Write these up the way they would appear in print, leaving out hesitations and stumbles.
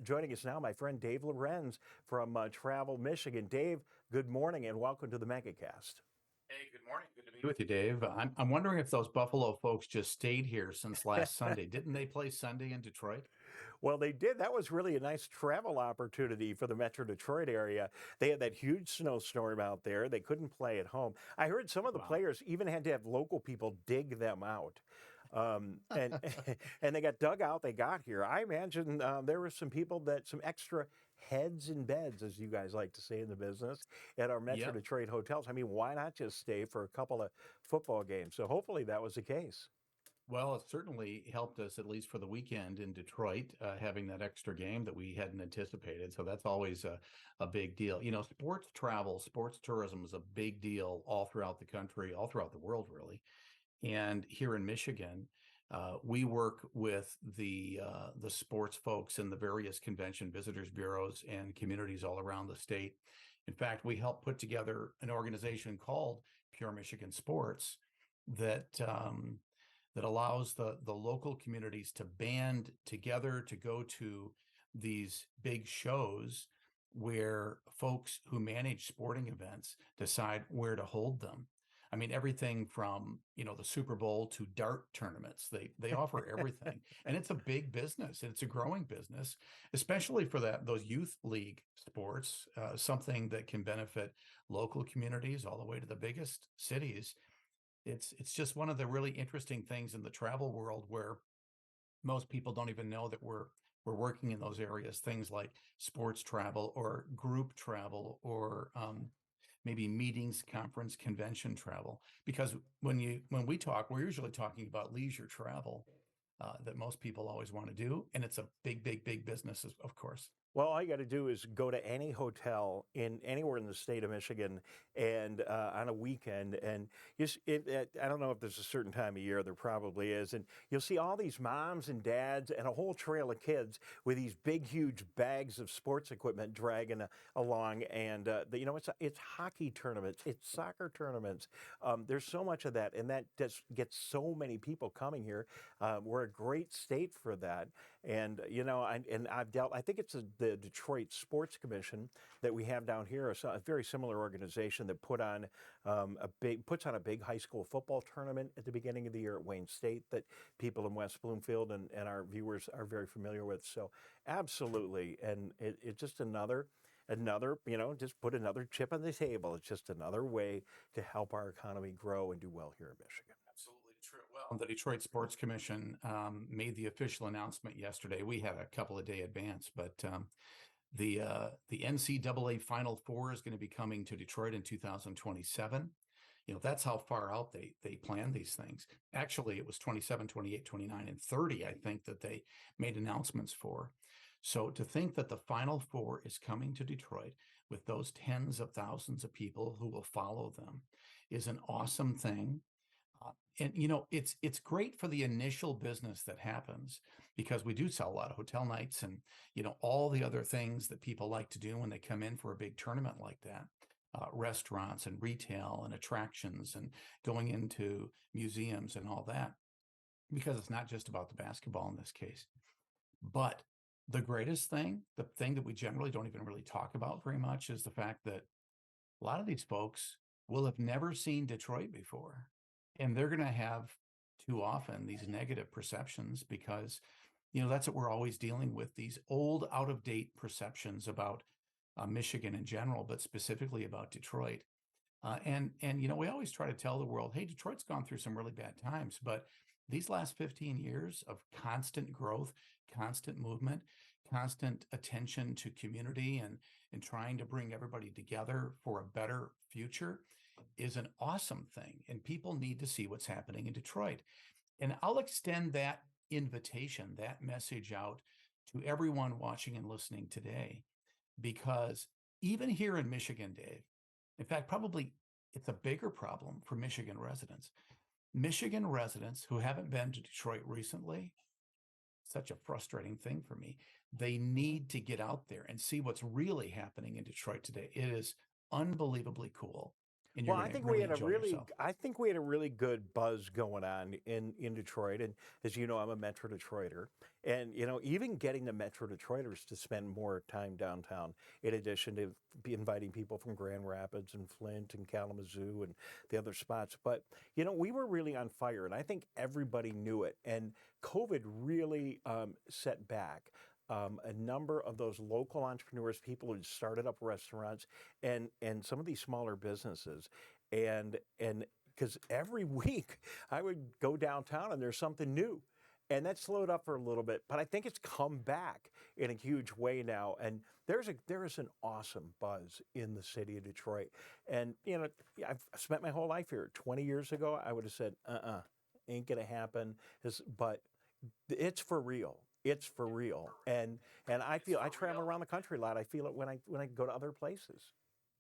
Joining us now, my friend Dave Lorenz from Travel Michigan. Dave, good morning and welcome to the Megacast. Hey, good morning. Good to be with you, Dave. I'm wondering if those Buffalo folks just stayed here since last Sunday. Didn't they play Sunday in Detroit? Well, they did. That was really a nice travel opportunity for the Metro Detroit area. They had that huge snowstorm out there. They couldn't play at home. I heard some of the Wow. players even had to have local people dig them out. And and they got dug out. They got here. I imagine there were some people some extra heads in beds, as you guys like to say in the business, at our Metro Yep. Detroit hotels. I mean, why not just stay for a couple of football games? So hopefully that was the case. Well, it certainly helped us, at least for the weekend in Detroit, having that extra game that we hadn't anticipated. So that's always a big deal. You know, sports travel, sports tourism is a big deal all throughout the country, all throughout the world, really. And here in Michigan, we work with the sports folks in the various convention visitors bureaus and communities all around the state. In fact, we helped put together an organization called Pure Michigan Sports that that allows the local communities to band together to go to these big shows where folks who manage sporting events decide where to hold them. I mean, everything from, you know, the Super Bowl to dart tournaments. They offer everything. And it's a big business. And it's a growing business, especially for those youth league sports, something that can benefit local communities all the way to the biggest cities. It's just one of the really interesting things in the travel world where most people don't even know that we're working in those areas. Things like sports travel or group travel or maybe meetings, conference, convention travel. Because when we talk, we're usually talking about leisure travel that most people always want to do, and it's a big, big, big business, of course. Well, all you got to do is go to any hotel in anywhere in the state of Michigan, and on a weekend, and I don't know if there's a certain time of year, there probably is, and you'll see all these moms and dads and a whole trail of kids with these big, huge bags of sports equipment dragging along, and it's hockey tournaments, it's soccer tournaments. There's so much of that, and that just gets so many people coming here. We're a great state for that. And I've dealt. I think it's the Detroit Sports Commission that we have down here, a very similar organization that puts on a big high school football tournament at the beginning of the year at Wayne State that people in West Bloomfield and our viewers are very familiar with. So absolutely, and it's just another. Just put another chip on the table. It's just another way to help our economy grow and do well here in Michigan. Absolutely true. Well, the Detroit Sports Commission made the official announcement yesterday. We had a couple of day advance, but the NCAA Final Four is going to be coming to Detroit in 2027. You know, that's how far out they plan these things. Actually, it was 27, 28, 29, and 30, I think, that they made announcements for. So to think that the Final Four is coming to Detroit with those tens of thousands of people who will follow them is an awesome thing. And you know, it's great for the initial business that happens because we do sell a lot of hotel nights and you know all the other things that people like to do when they come in for a big tournament like that. Restaurants and retail and attractions and going into museums and all that, because it's not just about the basketball in this case. But the greatest thing, the thing that we generally don't even really talk about very much, is the fact that a lot of these folks will have never seen Detroit before. And they're going to have too often these negative perceptions because, you know, that's what we're always dealing with, these old, out of date perceptions about Michigan in general, but specifically about Detroit. And you know, we always try to tell the world, hey, Detroit's gone through some really bad times, but these last 15 years of constant growth, constant movement, constant attention to community and trying to bring everybody together for a better future is an awesome thing. And people need to see what's happening in Detroit. And I'll extend that invitation, that message out to everyone watching and listening today, because even here in Michigan, Dave, in fact, probably it's a bigger problem for Michigan residents. Michigan residents who haven't been to Detroit recently, such a frustrating thing for me. They need to get out there and see what's really happening in Detroit today. It is unbelievably cool. and you're Well, going to really enjoy yourself. I think we had a really good buzz going on in Detroit, and as you know, I'm a Metro Detroiter, and even getting the Metro Detroiters to spend more time downtown, in addition to be inviting people from Grand Rapids and Flint and Kalamazoo and the other spots. But we were really on fire, and I think everybody knew it. And COVID really set back. A number of those local entrepreneurs, people who started up restaurants, and some of these smaller businesses, and because every week I would go downtown and there's something new, and that slowed up for a little bit, but I think it's come back in a huge way now, and there is an awesome buzz in the city of Detroit, and I've spent my whole life here. 20 years ago, I would have said, ain't gonna happen, but it's for real. It's for real, and I travel around the country a lot. I feel it when I go to other places.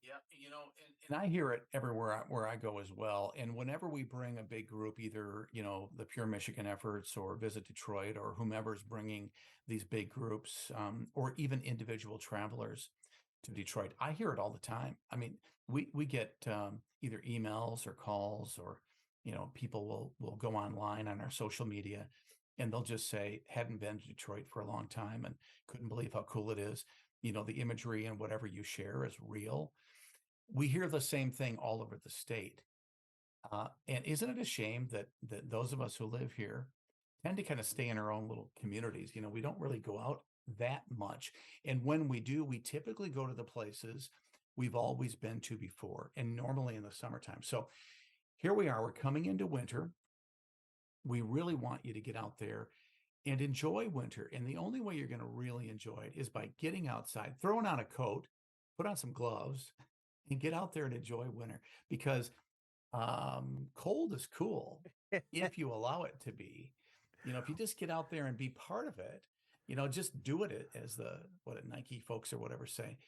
Yeah, and I hear it everywhere where I go as well. And whenever we bring a big group, either the Pure Michigan efforts or Visit Detroit or whomever's bringing these big groups, or even individual travelers to Detroit, I hear it all the time. I mean, we get either emails or calls, or people will go online on our social media, and they'll just say, hadn't been to Detroit for a long time and couldn't believe how cool it is. The imagery and whatever you share is real. We hear the same thing all over the state. And isn't it a shame that those of us who live here tend to kind of stay in our own little communities? We don't really go out that much. And when we do, we typically go to the places we've always been to before, and normally in the summertime. So here we are, we're coming into winter. We really want you to get out there and enjoy winter. And the only way you're going to really enjoy it is by getting outside, throwing on a coat, put on some gloves, and get out there and enjoy winter, because cold is cool if you allow it to be. If you just get out there and be part of it, just do it, as what Nike folks or whatever say.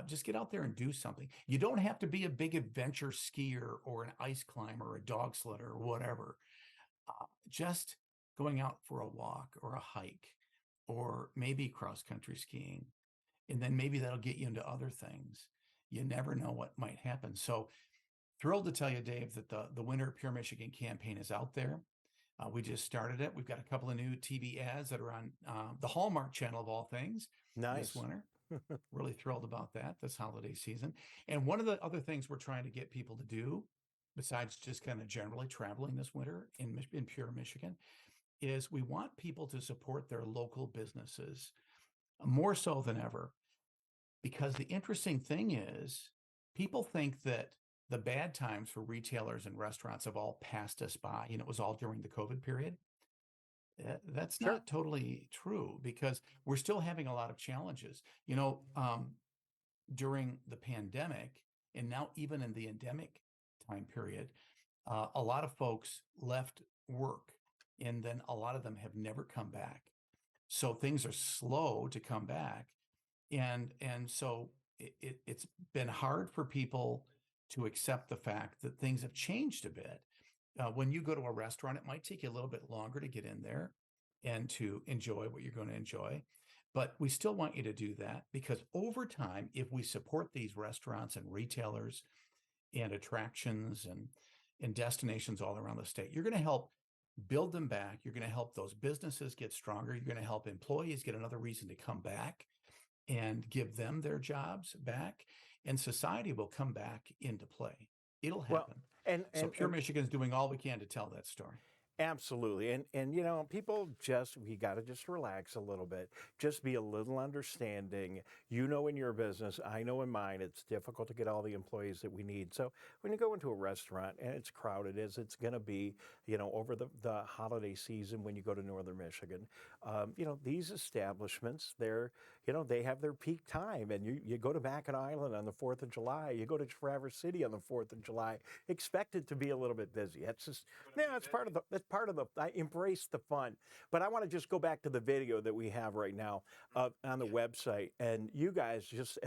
Just get out there and do something. You don't have to be a big adventure skier or an ice climber or a dog sledder or whatever. Just going out for a walk or a hike, or maybe cross country skiing, and then maybe that'll get you into other things. You never know what might happen. So thrilled to tell you, Dave, that the Winter Pure Michigan campaign is out there. We just started it. We've got a couple of new TV ads that are on the Hallmark Channel of all things this Nice. winter. Really thrilled about that this holiday season. And one of the other things we're trying to get people to do, besides just kind of generally traveling this winter in Pure Michigan, is we want people to support their local businesses more so than ever. Because the interesting thing is, people think that the bad times for retailers and restaurants have all passed us by, and it was all during the COVID period. That's Sure. not totally true, because we're still having a lot of challenges. During the pandemic, and now even in the endemic time period, a lot of folks left work, and then a lot of them have never come back. So things are slow to come back, and so it's been hard for people to accept the fact that things have changed a bit. When you go to a restaurant, it might take you a little bit longer to get in there and to enjoy what you're going to enjoy. But we still want you to do that, because over time, if we support these restaurants and retailers and attractions and destinations all around the state, you're going to help build them back. You're going to help those businesses get stronger. You're going to help employees get another reason to come back and give them their jobs back, and society will come back into play. It'll Well, happen. and So and Pure and Michigan's doing all we can to tell that story. absolutely. And people we got to just relax a little bit. Just be a little understanding. In your business, I know in mine, it's difficult to get all the employees that we need. So when you go into a restaurant and it's crowded, as it's going to be, over the holiday season when you go to Northern Michigan, these establishments, they have their peak time. And you go to Mackinac Island on the 4th of July, you go to Traverse City on the 4th of July, expect it to be a little bit busy. That's just, it's part of the, I embrace the fun. But I want to just go back to the video that we have right now on the website. And you guys just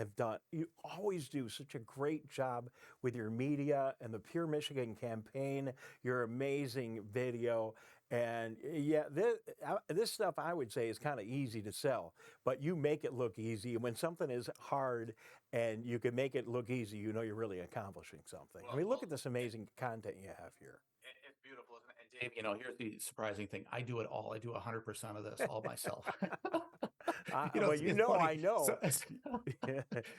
you always do such a great job with your media and the Pure Michigan campaign, your amazing video. And yeah, this stuff I would say is kind of easy to sell, but you make it look easy. And when something is hard and you can make it look easy, you know you're really accomplishing something. I mean, look at this amazing content you have here. It's beautiful, isn't it? And Dave, here's the surprising thing. I do it all. I do 100% of this all myself. Well, It's funny. I know. So,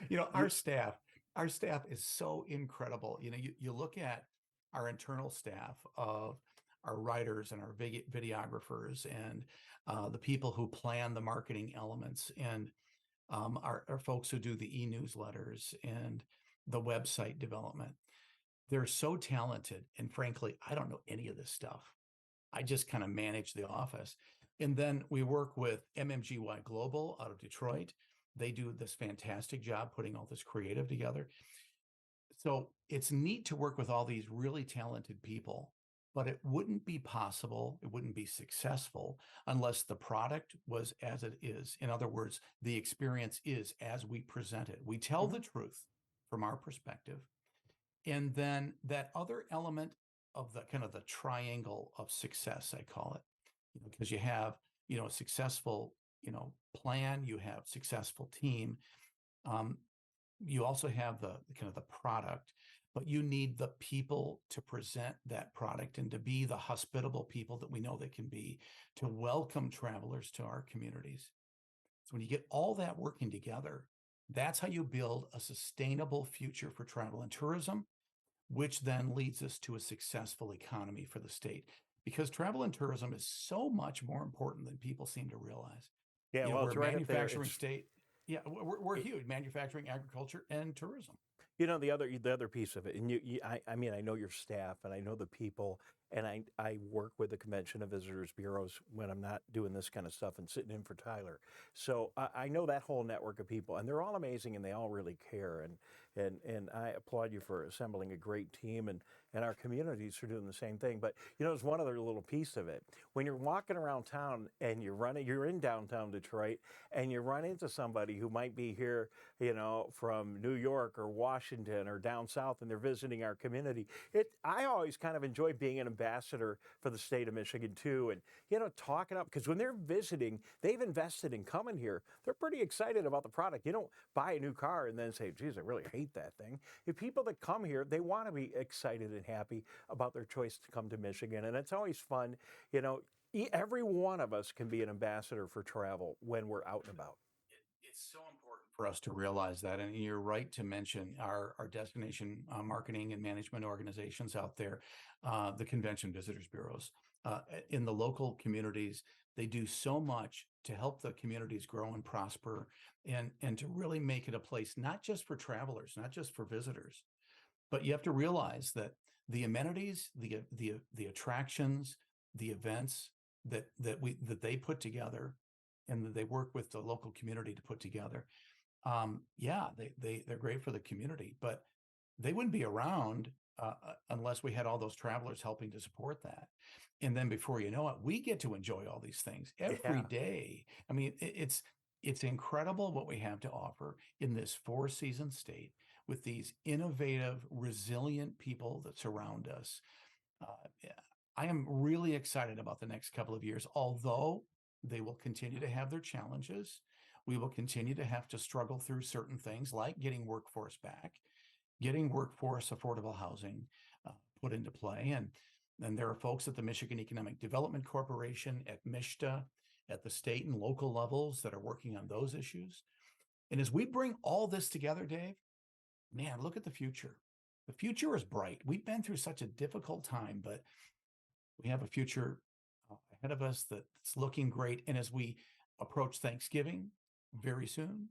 You, our staff is so incredible. You look at our internal staff of our writers and our videographers and the people who plan the marketing elements and our folks who do the e-newsletters and the website development. They're so talented. And frankly, I don't know any of this stuff. I just kind of manage the office. And then we work with MMGY Global out of Detroit. They do this fantastic job putting all this creative together. So it's neat to work with all these really talented people, but it wouldn't be possible, it wouldn't be successful unless the product was as it is. In other words, the experience is as we present it. We tell the truth from our perspective. And then that other element of the kind of the triangle of success, I call it, because you have, a successful, plan, you have successful team. You also have the kind of the product, but you need the people to present that product and to be the hospitable people that we know they can be, to welcome travelers to our communities. So when you get all that working together, that's how you build a sustainable future for travel and tourism, which then leads us to a successful economy for the state. Because travel and tourism is so much more important than people seem to realize. yeah, well, We're it's a right up there. manufacturing state. Yeah, we're huge, manufacturing, agriculture, and tourism. The other piece of it, and I mean, I know your staff, and I know the people, and I work with the Convention and Visitors Bureaus when I'm not doing this kind of stuff and sitting in for Tyler. So I know that whole network of people, and they're all amazing, and they all really care, and I applaud you for assembling a great team, and our communities for doing the same thing. But there's one other little piece of it. When you're walking around town and you're in downtown Detroit, and you run into somebody who might be here, from New York or Washington or down south, and they're visiting our community. I always kind of enjoy being an ambassador for the state of Michigan too, and talking up, because when they're visiting, they've invested in coming here. They're pretty excited about the product. You don't buy a new car and then say, "Geez, I really hate that thing." If people that come here, they want to be excited and happy about their choice to come to Michigan, and it's always fun. Every one of us can be an ambassador for travel when we're out and about. It's so important for us to realize that. And you're right to mention our destination marketing and management organizations out there, the convention visitors bureaus in the local communities. They do so much to help the communities grow and prosper and to really make it a place, not just for travelers, not just for visitors, but you have to realize that the amenities, the attractions, the events that they put together and that they work with the local community to put together. Yeah, they're great for the community, but they wouldn't be around unless we had all those travelers helping to support that. And then before you know it, we get to enjoy all these things every Yeah. day. I mean, it's incredible what we have to offer in this four-season state with these innovative, resilient people that surround us. Yeah, I am really excited about the next couple of years, although they will continue to have their challenges. We will continue to have to struggle through certain things like getting workforce back, getting workforce affordable housing put into play. And there are folks at the Michigan Economic Development Corporation, at MISTA, at the state and local levels that are working on those issues. And as we bring all this together, Dave, man, look at the future. The future is bright. We've been through such a difficult time, but we have a future ahead of us that's looking great. And as we approach Thanksgiving very soon,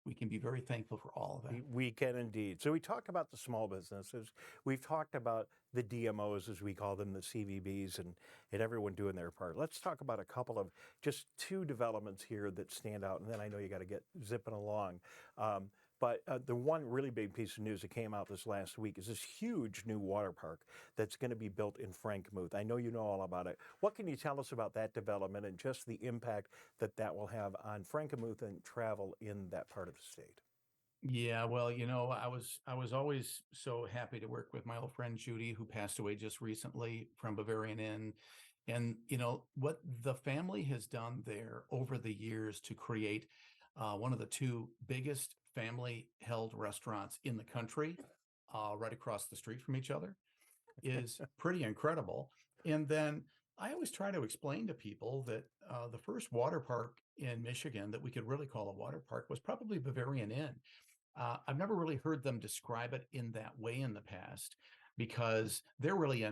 we can be very thankful for all of that. We can indeed. So we talked about the small businesses. We've talked about the DMOs, as we call them, the CVBs, and everyone doing their part. Let's talk about a couple of just two developments here that stand out, and then I know you got to get zipping along. But the one really big piece of news that came out this last week is this huge new water park that's going to be built in Frankenuth. I know you know all about it. What can you tell us about that development and just the impact that will have on Frankenuth and travel in that part of the state? Yeah, well, I was always so happy to work with my old friend Judy, who passed away just recently from Bavarian Inn. And, what the family has done there over the years to create one of the two biggest family held restaurants in the country, right across the street from each other, is pretty incredible. And then I always try to explain to people that the first water park in Michigan that we could really call a water park was probably Bavarian Inn. I've never really heard them describe it in that way in the past because they're really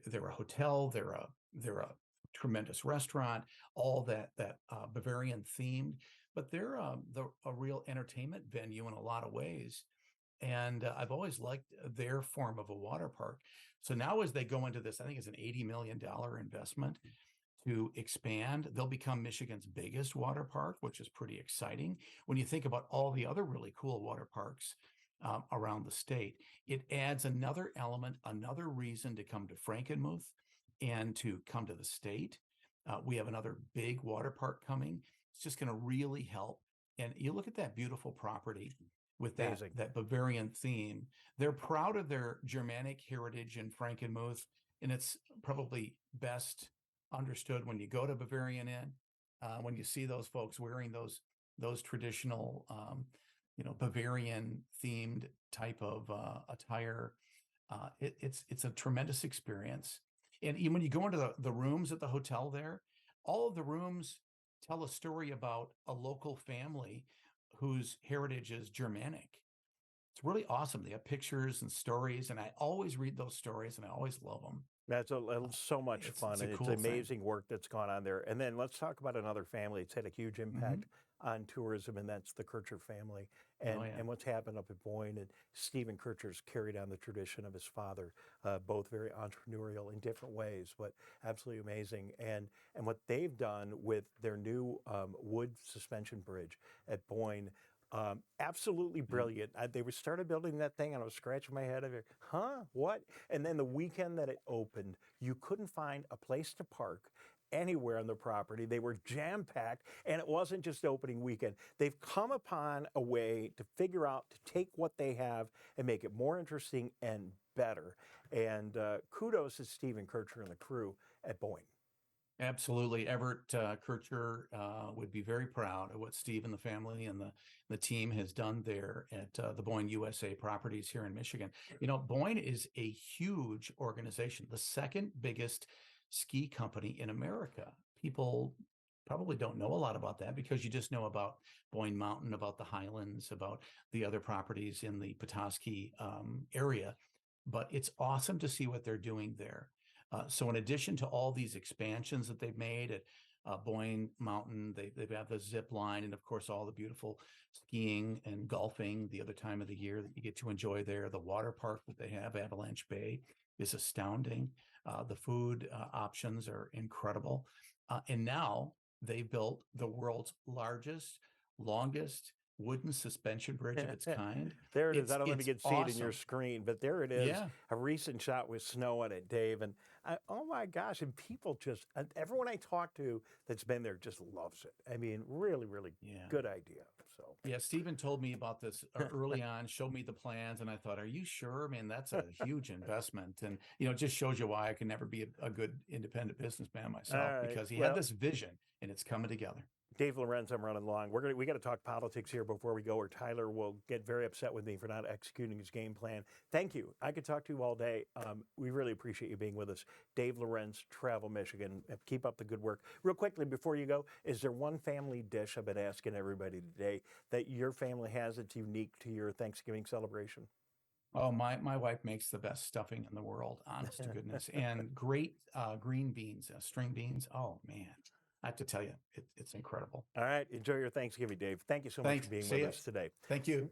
they're a hotel, they're a tremendous restaurant, all that Bavarian themed, but they're a real entertainment venue in a lot of ways. And I've always liked their form of a water park. So now, as they go into this, I think it's an $80 million investment to expand. They'll become Michigan's biggest water park, which is pretty exciting. When you think about all the other really cool water parks around the state, it adds another element, another reason to come to Frankenuth and to come to the state. We have another big water park coming. It's just going to really help. And you look at that beautiful property with Amazing. that Bavarian theme. They're proud of their Germanic heritage in Frankenmuth, and it's probably best understood when you go to Bavarian Inn, when you see those folks wearing those traditional, Bavarian themed type of attire. It's a tremendous experience. And even when you go into the rooms at the hotel there, all of the rooms tell a story about a local family whose heritage is Germanic. It's really awesome. They have pictures and stories, and I always read those stories, and I always love them. That's so much fun, It's a and it's cool thing. amazing work that's gone on there. And then let's talk about another family that's had a huge impact on tourism, and that's the Kircher family, Oh yeah. and what's happened up at Boyne. And Stephen Kircher's carried on the tradition of his father, both very entrepreneurial in different ways, but absolutely amazing. And what they've done with their new wood suspension bridge at Boyne. Absolutely brilliant. They were started building that thing, and I was scratching my head. Huh? What? And then the weekend that it opened, you couldn't find a place to park anywhere on the property. They were jam packed, and it wasn't just opening weekend. They've come upon a way to figure out to take what they have and make it more interesting and better. And kudos to Stephen Kircher and the crew at Boeing. Absolutely. Everett Kircher would be very proud of what Steve and the family and the team has done there at the Boyne USA properties here in Michigan. Boyne is a huge organization, the second biggest ski company in America. People probably don't know a lot about that because you just know about Boyne Mountain, about the Highlands, about the other properties in the Petoskey area. But it's awesome to see what they're doing there. So in addition to all these expansions that they've made at Boyne Mountain, they have the zip line and of course all the beautiful skiing and golfing the other time of the year that you get to enjoy there. The water park that they have, Avalanche Bay, is astounding. The food options are incredible. And now they built the world's largest, longest wooden suspension bridge of its kind. There it is. I don't know if you can see it in your Awesome. screen, but there it is. Yeah. A recent shot with snow on it, Dave. And oh my gosh! And people just everyone I talk to that's been there just loves it. I mean, really, really Yeah. good idea. So Yeah, Stephen told me about this early on, showed me the plans, and I thought, are you sure? Man, that's a huge investment. And, it just shows you why I can never be a good independent businessman all myself right. because he had Well, this vision and it's coming together. Dave Lorenz, I'm running long. We got to talk politics here before we go, or Tyler will get very upset with me for not executing his game plan. Thank you. I could talk to you all day. We really appreciate you being with us. Dave Lorenz, Travel Michigan. Keep up the good work. Real quickly before you go, is there one family dish I've been asking everybody today that your family has that's unique to your Thanksgiving celebration? Oh, my wife makes the best stuffing in the world, honest to goodness, and great green beans, string beans. Oh man, I have to tell you, it's incredible. All right. Enjoy your Thanksgiving, Dave. Thank you so much Thanks. for being See with ya. us today. Thank you.